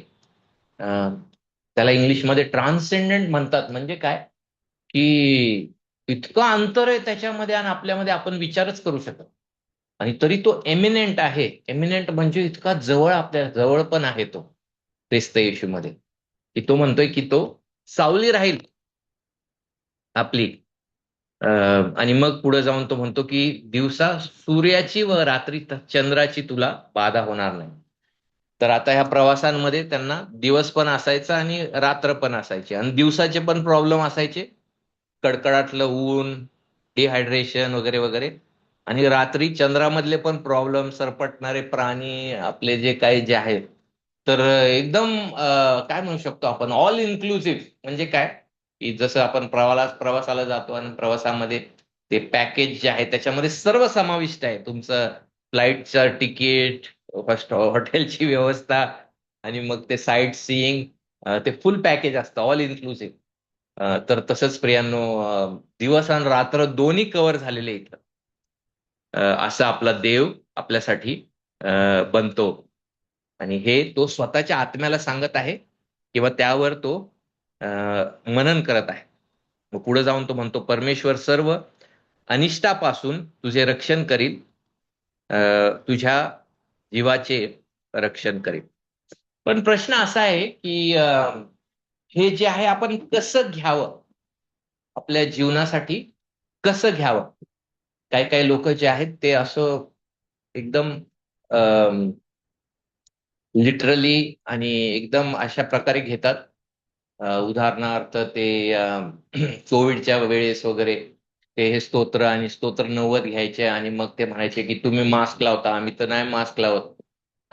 त्याला इंग्लिशमध्ये ट्रान्सेंडंट म्हणतात. म्हणजे काय की इतकं अंतर आहे त्याच्यामध्ये आणि आपल्यामध्ये, आपण विचारच करू शकत. आणि तरी तो एमिनेंट आहे. एमिनेंट म्हणजे इतका जवळ, आपल्या जवळ पण आहे तो ख्रिस्त येशूमध्ये, की तो म्हणतोय की तो सावली राहील आपली. आणि मग पुढे जाऊन तो म्हणतो की दिवसा सूर्याची व रात्री चंद्राची तुला बाधा होणार नाही. तर आता ह्या प्रवासांमध्ये त्यांना दिवस पण असायचा आणि रात्र पण असायची, आणि दिवसाचे पण प्रॉब्लेम असायचे, कडकडाटलं ऊन, डिहायड्रेशन वगैरे वगैरे. आणि रात्री चंद्रामधले पण प्रॉब्लेम, सरपटणारे प्राणी आपले जे काही जे आहेत. तर एकदम काय म्हणू शकतो आपण, ऑल इन्क्लुसिव्ह. म्हणजे काय की जसं आपण प्रवासाला जातो आणि प्रवासामध्ये ते पॅकेज जे आहे त्याच्यामध्ये सर्व समाविष्ट आहे. तुमचं फ्लाईटचं तिकीट, फर्स्ट हॉटेलची व्यवस्था, आणि मग ते साईट सीइंग, ते फुल पॅकेज असतं, ऑल इन्क्लुसिव्ह. तर तसंच प्रियांनो, दिवस आणि रात्र दोन्ही कव्हर झालेले इथं. असा आपला देव आपल्यासाठी बनतो. आणि हे तो स्वतःच्या आत्म्याला सांगत आहे किंवा त्यावर तो मनन करत आहे. मग पुढे जाऊन तो म्हणतो परमेश्वर सर्व अनिष्टापासून तुझे रक्षण करील, तुझ्या जीवाचे रक्षण करील. पण प्रश्न असा आहे की हे जे आहे आपण कसं घ्यावं, आपल्या जीवनासाठी कसं घ्यावं. काही काही लोक जे आहेत ते असं एकदम लिटरली आणि एकदम अशा प्रकारे घेतात. उदाहरणार्थ ते कोविडच्या वेळेस वगैरे ते हे स्तोत्र आणि स्तोत्र 90 घ्यायचे आणि मग ते म्हणायचे की तुम्ही मास्क लावता, आम्ही तर नाही मास्क लावत,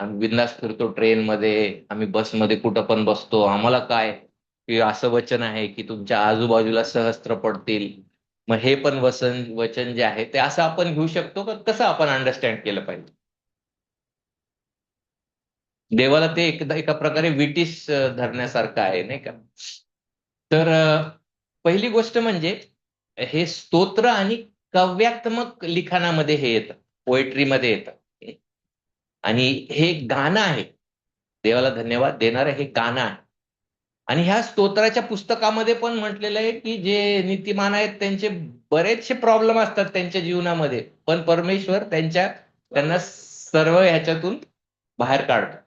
आम्ही बिंदास फिरतो ट्रेनमध्ये, आम्ही बसमध्ये कुठं पण बसतो, आम्हाला काय, की असं वचन आहे की तुमच्या आजूबाजूला सहस्त्र पडतील. मग हे पण वचन जे आहे ते असं आपण घेऊ शकतो का? कसं आपण अंडरस्टँड केलं पाहिजे? देवाला ते एकदा एका प्रकारे विटीस धरण्यासारखं आहे, नाही का? तर पहिली गोष्ट म्हणजे हे स्तोत्र आणि काव्यात्मक लिखाणामध्ये हे येतं, पोएट्रीमध्ये येतं. आणि हे गाणं आहे, देवाला धन्यवाद देणारं हे गाणं आहे. आणि ह्या स्तोत्राच्या पुस्तकामध्ये पण म्हटलेलं आहे की जे नीतिमान आहेत त्यांचे बरेचसे प्रॉब्लेम असतात त्यांच्या जीवनामध्ये, पण परमेश्वर त्यांना सर्व ह्याच्यातून बाहेर काढतो.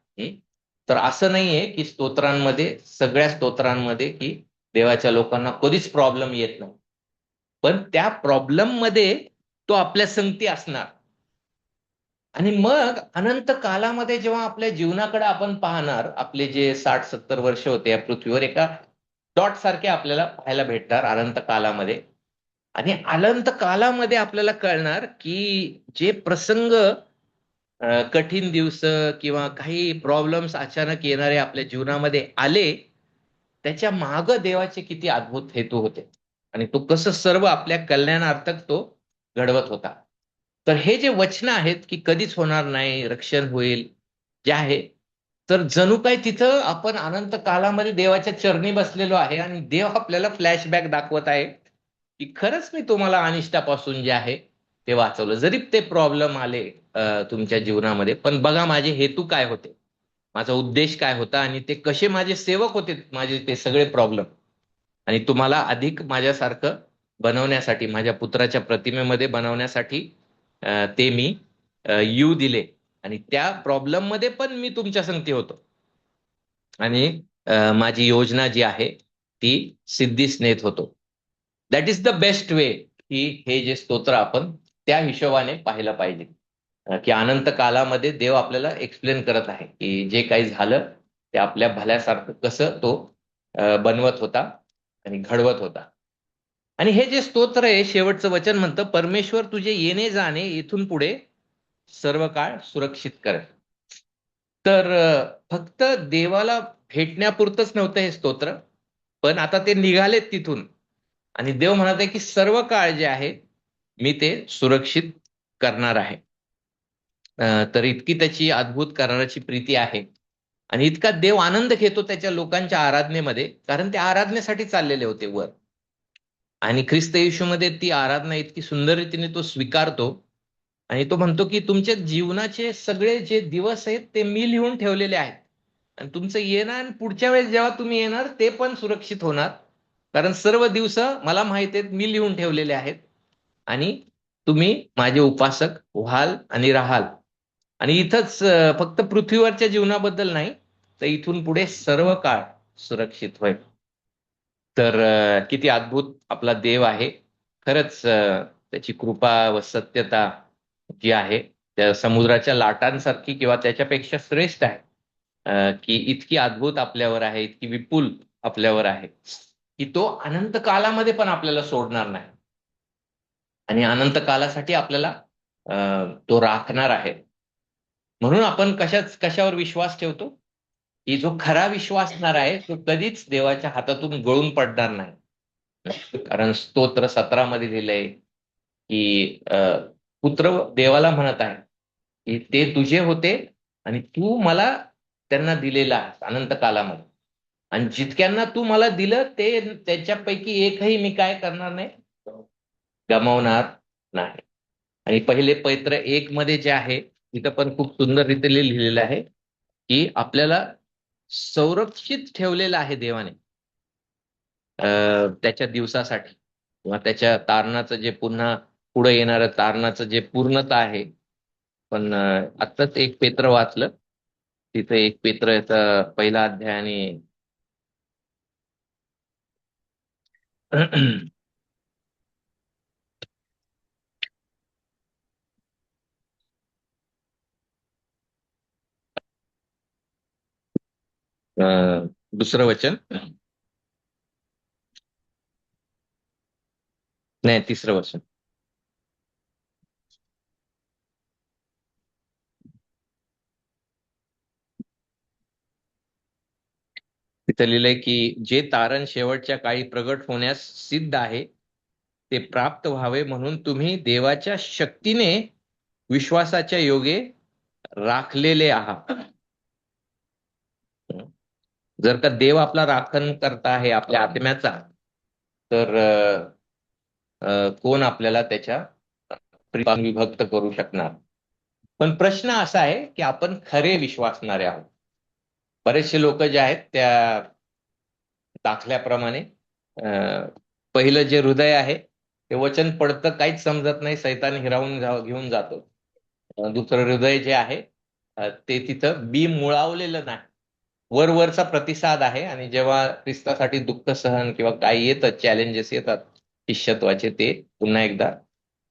तर असं नाहीये की स्तोत्रांमध्ये, सगळ्या स्तोत्रांमध्ये की देवाच्या लोकांना कधीच प्रॉब्लेम येत नाही. पण त्या प्रॉब्लेम मध्ये तो आपल्या संगती असणार. आणि मग अनंत कालामध्ये जेव्हा आपल्या जीवनाकडे आपण पाहणार, आपले जे 60-70 वर्ष होते या पृथ्वीवर, एका डॉट सारखे आपल्याला पाहायला भेटणार अनंत कालामध्ये. आणि अनंत कालामध्ये आपल्याला कळणार की जे प्रसंग, कठीण दिवस किंवा काही प्रॉब्लेम्स अचानक येणारे आपल्या जीवनामध्ये आले, त्याच्या माग देवाचे किती अद्भुत हेतू होते आणि तो कसं सर्व आपल्या कल्याणार्थक तो घडवत होता. तर हे जे वचन आहेत की कधीच होणार नाही, रक्षण होईल, जे आहे, तर जणू काय तिथं आपण अनंत कालामध्ये देवाच्या चरणी बसलेलो आहे आणि देव आपल्याला फ्लॅशबॅक दाखवत आहे की खरंच मी तुम्हाला अनिष्टापासून जे आहे ते वाचवलं. जरी ते प्रॉब्लेम आले तुमच्या जीवनामध्ये, पण बघा माझे हेतू काय होते, माझा उद्देश काय होता आणि ते कसे माझे सेवक होते, माझे ते सगळे प्रॉब्लेम, आणि तुम्हाला अधिक माझ्यासारखं बनवण्यासाठी, माझ्या पुत्राच्या प्रतिमेमध्ये बनवण्यासाठी ते मी येऊ दिले. आणि त्या प्रॉब्लेम मध्ये पण मी तुमच्या संगती होतो आणि माझी योजना जी आहे ती सिद्धीस नेत होतो. That is the best way की हे जे स्तोत्र आपण त्या हिशोबाने पाहिलं पाहिजे. की अनंत कालामध्ये देव आपल्याला एक्सप्लेन करत आहे की जे काही झालं ते आपल्या भल्यासारखं कसं तो बनवत होता आणि घडवत होता. आणि हे जे स्तोत्र आहे, शेवटचं वचन म्हणतं, परमेश्वर तुझे येणे जाणे इथून पुढे सर्व काळ सुरक्षित करेल. तर फक्त देवाला भेटण्यापुरतंच नव्हतं हे स्तोत्र, पण आता ते निघालेत तिथून आणि देव म्हणत आहे की सर्व काळ जे आहे मी ते सुरक्षित करणार आहे. तर इतकी त्याची अद्भुत करण्याची प्रीती आहे आणि इतका देव आनंद घेतो त्याच्या लोकांच्या आराधनेमध्ये, कारण ते आराधनेसाठी चाललेले होते वर. आणि ख्रिस्त येशूमध्ये ती आराधना इतकी सुंदर रीतीने तो स्वीकारतो आणि तो म्हणतो की तुमच्या जीवनाचे सगळे जे दिवस आहेत ते मी लिहून ठेवलेले आहेत आणि तुमचं येणार आणि पुढच्या वेळेस जेव्हा तुम्ही येणार ते पण सुरक्षित होणार, कारण सर्व दिवस मला माहित आहेत, मी लिहून ठेवलेले आहेत आणि तुम्ही माझे उपासक व्हाल आणि राहाल. आणि इथंच फक्त पृथ्वीवरच्या जीवनाबद्दल नाही, तर इथून पुढे सर्व काळ सुरक्षित होईल. तर किती अद्भुत आपला देव आहे. खरंच त्याची कृपा व सत्यता जी आहे त्या समुद्राच्या लाटांसारखी किंवा त्याच्यापेक्षा श्रेष्ठ आहे. की इतकी अद्भुत आपल्यावर आहे, इतकी विपुल आपल्यावर आहे की तो अनंत कालामध्ये पण आपल्याला सोडणार नाही आणि अनंत कालासाठी आपल्याला तो राखणार आहे. म्हणून आपण कशावर विश्वास ठेवतो की जो खरा विश्वासणार आहे तो कधीच देवाच्या हातातून गळून पडणार नाही. कारण स्तोत्र 17 मध्ये लिहिलंय की पुत्र देवाला म्हणत आहे की ते तुझे होते आणि तू मला त्यांना दिलेला आहेस अनंत कालामध्ये, आणि जितक्यांना तू मला दिलं ते त्याच्यापैकी एकही मी काय करणार नाही, गमावणार नाही. आणि पहिले पैत्र 1 मध्ये जे आहे तिथं पण खूप सुंदर रीतीने लिहिलेलं आहे की आपल्याला संरक्षित ठेवलेलं आहे देवाने त्याच्या दिवसासाठी किंवा त्याच्या तारणाचं जे पुन्हा पुढे येणारं तारणाचं जे पूर्णता आहे. पण आत्ताच 1 पेत्र वाचलं, तिथे 1 पेत्र याचा पहिला अध्याय आणि दुसरं वचन, नाही 3रं वचन. तिथं लिहिलंय की जे तारण शेवटच्या काळी प्रगट होण्यास सिद्ध आहे ते प्राप्त व्हावे म्हणून तुम्ही देवाच्या शक्तीने विश्वासाच्या योगे राखलेले आहात. जर का देव आपला राखण करता आहे आपल्या आत्म्याचा, तर कोण आपल्याला त्याच्या प्रेमाने विभक्त करू शकणार. पण प्रश्न असा आहे की आपण खरे विश्वासणारे आहोत. बरेचसे लोक जे आहेत त्या दाखल्याप्रमाणे पहिलं जे हृदय आहे ते वचन पडतं, काहीच समजत नाही, सैतान हिरावून घेऊन जातो. दुसरं हृदय जे आहे ते तिथं बी मुळावलेलं नाही, वरवरचा प्रतिसाद आहे, आणि जेव्हा ख्रिस्तासाठी दुःख सहन किंवा काही येतं, चॅलेंजेस येतात शिष्यत्वाचे, ते पुन्हा एकदा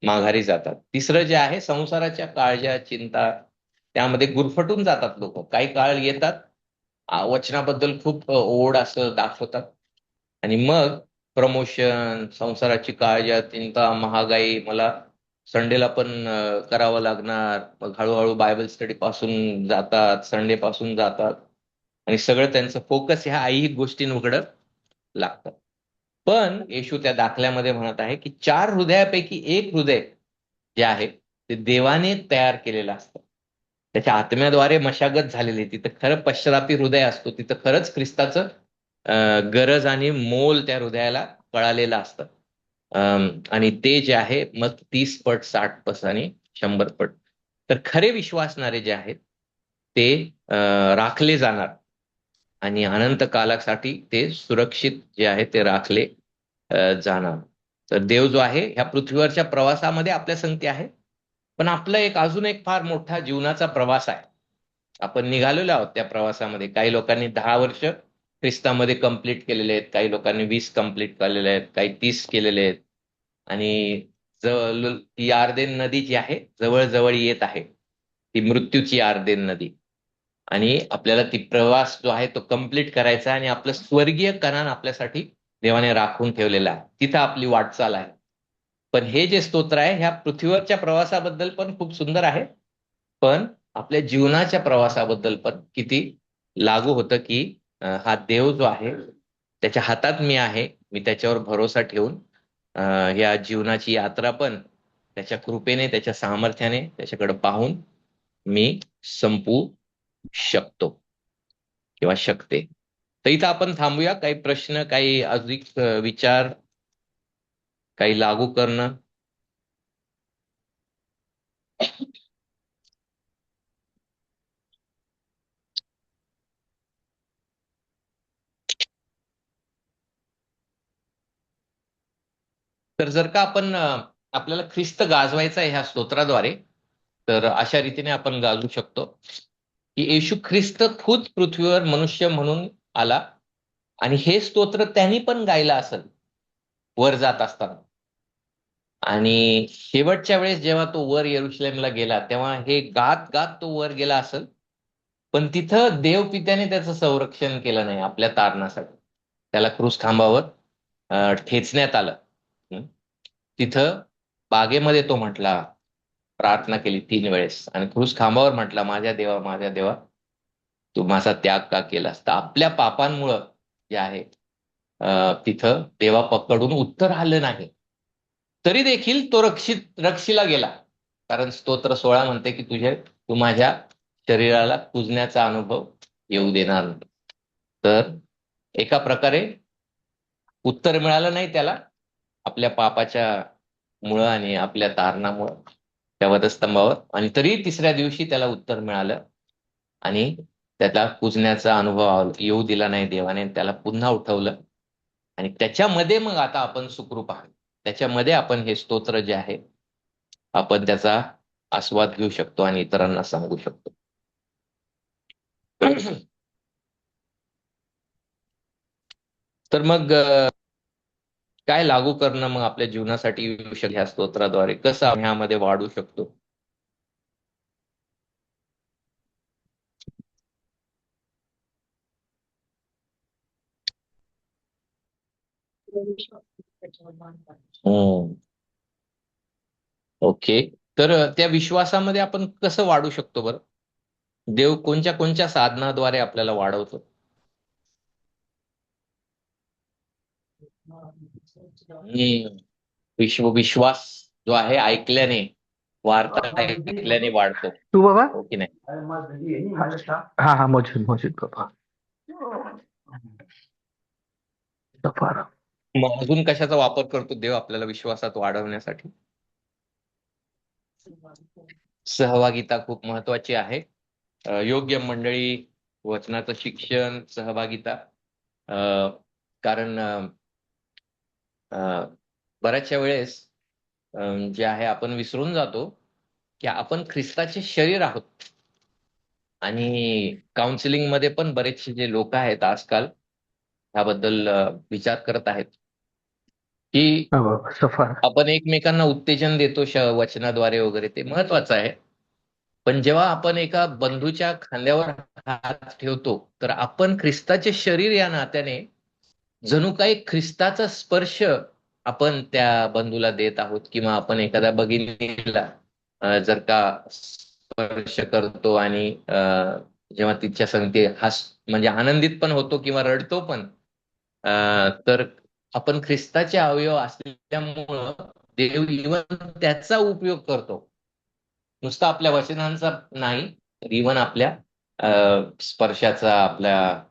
माघारी जातात. तिसरं जे आहे संसाराच्या काळज्या चिंता त्यामध्ये गुरफटून जातात लोक. काही काळ येतात, वचनाबद्दल खूप ओढ असं दाखवतात आणि मग प्रमोशन, संसाराची काळजी, चिंता, महागाई, मला संडेला पण करावं लागणार, मग हळूहळू बायबल स्टडी पासून जातात, संडे पासून जातात आणि सगळं त्यांचं फोकस ह्या ऐहिक गोष्टींकडे लागतं. पण येशू त्या दाखल्यामध्ये म्हणत आहे की 4 हृदयापैकी 1 हृदय जे आहे ते देवाने तयार केलेलं असतं. त्याच्या आत्म्याद्वारे मशागत झालेली आहे. तिथं खरं पश्चातापी हृदय असतो. तिथं खरंच ख्रिस्ताचं गरज आणि मोल त्या हृदयाला कळालेलं असतं. आणि ते जे आहे मग 30 पट, 60 पट आणि 100 पट. तर खरे विश्वासणारे जे आहेत ते राखले जाणार आणि अनंत कालासाठी ते सुरक्षित जे आहे ते राखले जाणार. तर देव जो आहे ह्या पृथ्वीवरच्या प्रवासामध्ये आपल्या संगती आहे, पण आपला अजून एक फार मोठा जीवनाचा प्रवास आहे. आपण निघालेलो आहोत त्या प्रवासामध्ये. काही लोकांनी 10 वर्ष ख्रिस्तामध्ये कंप्लीट केलेले आहेत, काही लोकांनी 20 कंप्लीट केलेले आहेत, काही 30 केलेले आहेत. आणि ती आर्देन नदी जी आहे जवळ येत आहे, ती मृत्यूची आर्देन नदी. आणि आपल्याला ती प्रवास जो आहे तो कंप्लीट करायचा आणि आपलं स्वर्गीय कणान आपल्यासाठी देवाने राखून ठेवलेला आहे. तिथं आपली वाटचाल आहे. पण हे जे स्तोत्र आहे ह्या पृथ्वीवरच्या प्रवासाबद्दल पण खूप सुंदर आहे, पण आपल्या जीवनाच्या प्रवासाबद्दल पण किती लागू होतं की हा देव जो आहे त्याच्या हातात मी आहे, मी त्याच्यावर भरोसा ठेवून या जीवनाची यात्रा पण त्याच्या कृपेने, त्याच्या सामर्थ्याने, त्याच्याकडे पाहून मी संपवू शकतो किंवा शकते. तर इथं आपण थांबूया. काही प्रश्न, काही अधिक विचार, काही लागू करणं. तर जर का आपण आपल्याला ख्रिस्त गाजवायचा आहे ह्या स्तोत्राद्वारे, तर अशा रीतीने आपण गाजवू शकतो की येशू ख्रिस्त खुद पृथ्वीवर मनुष्य म्हणून आला आणि हे स्तोत्र त्यांनी पण गायला असेल वर जात असताना. आणि शेवटच्या वेळेस जेव्हा तो वर यरुशलेमला गेला तेव्हा हे गात गात तो वर गेला असेल, पण तिथं देवपित्याने त्याचं संरक्षण केलं नाही आपल्या तारणासाठी. त्याला क्रूस खांबावर ठेचण्यात आलं. तिथं बागेमध्ये तो म्हटला, प्रार्थना केली 3 वेळेस आणि क्रूस खांबावर म्हटला, माझ्या देवा, माझ्या देवा, तू माझा त्याग का केलास? तर आपल्या पापांमुळं जे आहे तिथं देवा पकडून उत्तर आलं नाही. तरी देखील तो रक्षिला गेला. कारण स्तोत्र 16 म्हणते की तू माझ्या शरीराला कुजण्याचा अनुभव येऊ देणार नाही. तर एका प्रकारे उत्तर मिळालं नाही त्याला आपल्या पापाच्या मुळं आणि आपल्या तारणामुळं त्या वधस्तंभावर. आणि तरी तिसऱ्या दिवशी त्याला उत्तर मिळालं आणि त्याला पूजण्याचा अनुभव येऊ दिला नाही देवाने. त्याला पुन्हा उठवलं आणि त्याच्यामध्ये मग आता आपण सुखरूप आहोत. त्याच्यामध्ये आपण हे स्तोत्र जे आहे आपण त्याचा आस्वाद घेऊ शकतो आणि इतरांना सांगू शकतो. तर मग काय लागू करणं मग आपल्या जीवनासाठी येऊ शकतं ह्या स्तोत्राद्वारे? कसं आपण ह्यामध्ये वाढू शकतो? ओके. तर त्या विश्वासामध्ये आपण कसं वाढू शकतो बरं? देव कोणत्या कोणत्या साधनाद्वारे आपल्याला वाढवतो? विश्वास जो आहे ऐकल्याने, वार्ता ऐकल्याने वाढतो. तू बाबा हो की नाही? हाँ हाँ मौजूद मौजूद बाबा सफारा मग अजून कशाचा वापर करतो देव आपल्याला विश्वासात वाढवण्यासाठी? सहभागिता खूप महत्वाची आहे. योग्य मंडळी, वचनाचं शिक्षण, सहभागिता. कारण बऱ्याचशा वेळेस जे आहे आपण विसरून जातो की आपण ख्रिस्ताचे शरीर आहोत. आणि काउन्सिलिंग मध्ये पण बरेचसे जे लोक आहेत आजकाल ह्याबद्दल विचार करत आहेत की हाँ बाबा सफारा आपण एकमेकांना उत्तेजन देतो वचनाद्वारे वगैरे, ते महत्वाचं आहे. पण जेव्हा आपण एका बंधूच्या खांद्यावर हात ठेवतो तर आपण ख्रिस्ताचे शरीर या नात्याने जणू काही ख्रिस्ताचा स्पर्श आपण त्या बंधूला देत आहोत. किंवा आपण एखाद्या भगिनीला जर का स्पर्श करतो आणि जेव्हा तिच्या संगती म्हणजे आनंदित पण होतो किंवा रडतो पण, तर आपण ख्रिस्ताचे अवयव असल्यामुळं देव इवन त्याचा उपयोग करतो नुसतं आपल्या वचनांचा नाही, तर इव्हन आपल्या स्पर्शाचा, आपल्या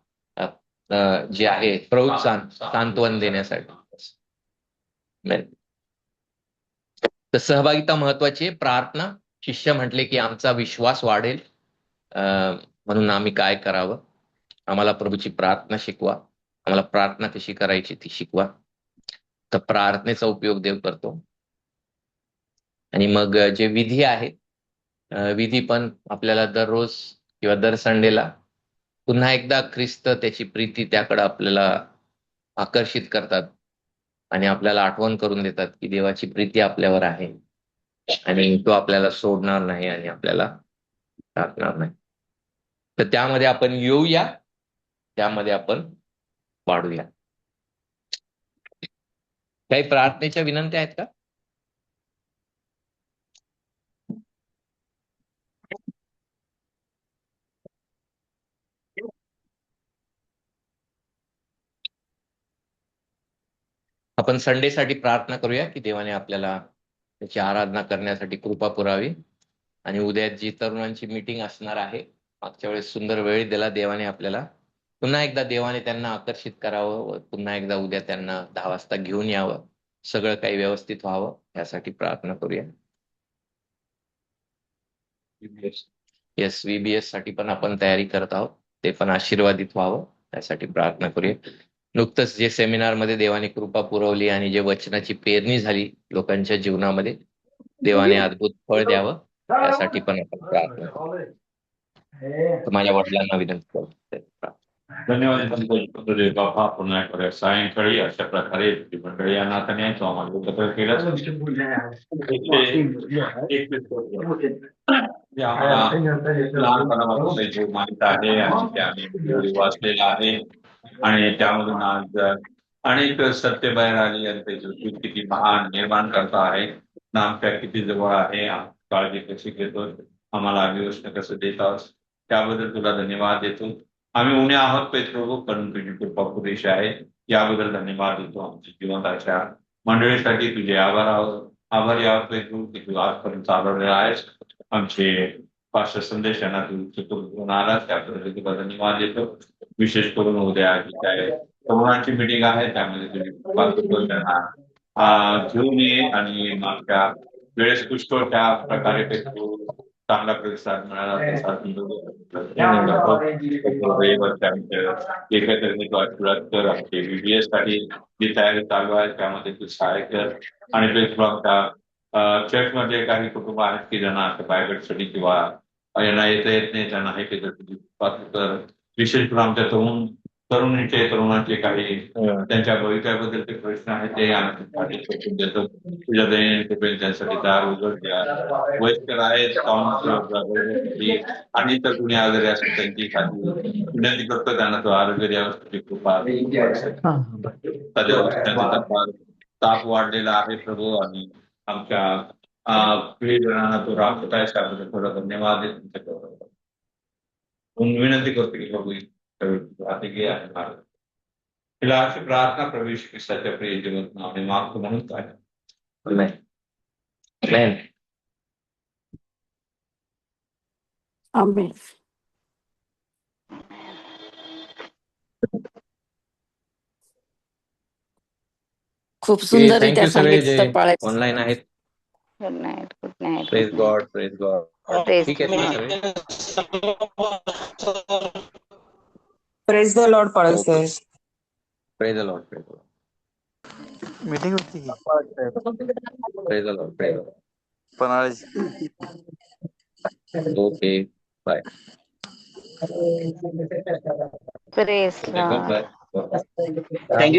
जे आहे प्रोत्साहन, सांत्वन देण्यासाठी. तर सहभागिता महत्वाची आहे. प्रार्थना, शिष्य म्हटले की आमचा विश्वास वाढेल, म्हणून आम्ही काय करावं? आम्हाला प्रभूची प्रार्थना शिकवा, आम्हाला प्रार्थना कशी करायची ती शिकवा. तर प्रार्थनेचा उपयोग देव करतो. आणि मग जे विधी आहे, विधी पण आपल्याला दररोज किंवा दर संडेला पुन्हा एकदा ख्रिस्त, त्याची प्रीती त्याकडे आपल्याला आकर्षित करतात आणि आपल्याला आठवण करून देतात की देवाची प्रीती आपल्यावर आहे आणि तो आपल्याला सोडणार नाही आणि आपल्याला टाकणार नाही. तर त्यामध्ये आपण येऊया, त्यामध्ये आपण वाढूया. काही प्रार्थनेच्या विनंत्या आहेत का? आपण संडेसाठी प्रार्थना करूया की देवाने आपल्याला त्याची आराधना करण्यासाठी कृपा पुरावी. आणि उद्या जी तरुणांची मीटिंग असणार आहे, मागच्या वेळेस सुंदर वेळ दिला देवाने आपल्याला, पुन्हा एकदा देवाने त्यांना आकर्षित करावं व पुन्हा एकदा उद्या त्यांना 10 वाजता घेऊन यावं, सगळं काही व्यवस्थित व्हावं यासाठी प्रार्थना करूया. येस, VBS साठी पण आपण तयारी करत आहोत, ते पण आशीर्वादित व्हावं यासाठी प्रार्थना करूया. नुकतंच जे सेमिनार मध्ये देवाने कृपा पुरवली आणि जे वचनाची पेरणी झाली लोकांच्या जीवनामध्ये, देवाने अद्भुत फळ द्यावं यासाठी पण आपण प्रार्थना करू. तर माझ्या वडिलांना विनंती करतो. धन्यवाद संतोष बाबा. पुन्हा एकदा सायंकाळी अशा प्रकारे तुझी मंडळी या नात्याने आम्हाला एकत्र केलं. जे आम्हाला लहानपणापासून जो माहित आहे आणि ते आम्ही वाचलेलं आहे आणि त्यामधून आज अनेक सत्य बाहेर आली आणि त्याची किती महान निर्माण करता आहे ना, आमच्या किती जवळ आहे, काळजी कशी घेतो, आम्हाला अभिवचन कसं देतात, त्याबद्दल तुला धन्यवाद देतो. आम्ही उणे आहोत प्रभू, पण तुझी कृपा पुरेशी आहे, याबद्दल धन्यवाद देतो. आमच्या जीवनात अशा मंडळीसाठी तुझे आभारी आहोत प्रभू की तू आजपर्यंत चालवलेला आहेस. आमचे पाच संदेश यांना तू आलास, त्याबद्दल तुला धन्यवाद देतो. विशेष करून उद्या काय तरुणांची मीटिंग आहे, त्यामध्ये तुम्ही त्यांना घेऊन ये आणि मागच्या वेळेस पुष्कळ त्या प्रकारे चांगला प्रतिसाद मिळाला. आमचे VBS साठी जी तयारी चालू आहे त्यामध्ये तू सहाय्य कर. आणि चर्च मध्ये काही कुटुंब आहेत की ज्यांना बायबल स्टडी किंवा यांना येता येत नाही, त्यांना हे तर विशेष करून आमच्या तरुणांचे काही त्यांच्या भवितव्याबद्दलचे प्रश्न आहेत ते आम्ही देतो. तुझ्या दयेने त्यांसाठी दार उघड द्या. वयस्कर आहेत आणि तर कुणी आजारी असेल त्यांची खाली विनंती करतो, त्यांना तो आरोग्य द्यावं कृपा. ताप वाढलेला आहे प्रभू आणि आमच्या पिढीजणांना तो राखत आहे, त्याबद्दल थोडा धन्यवाद आहे तुमच्याकडे. विनंती करतो की प्रभू घे आहे भारत. तिला अशी प्रार्थना प्रवेश ख्रिस्ताच्या प्रिय जीवन नावाने मागतो म्हणून काय. आमेन. खूप सुंदररित्या थँक्यू सगळे जे सांगितलं पाळे. ऑनलाईन आहेत. Good night, good night. Praise God, praise God. ठीक आहे ना सगळे? प्रेज द लॉर्ड पाळे sir. Praise the Lord, praise the Lord. Meeting होती की praise the Lord, praise the Lord. पन्हाळ्याची. Okay, bye. Press bye. Thank you.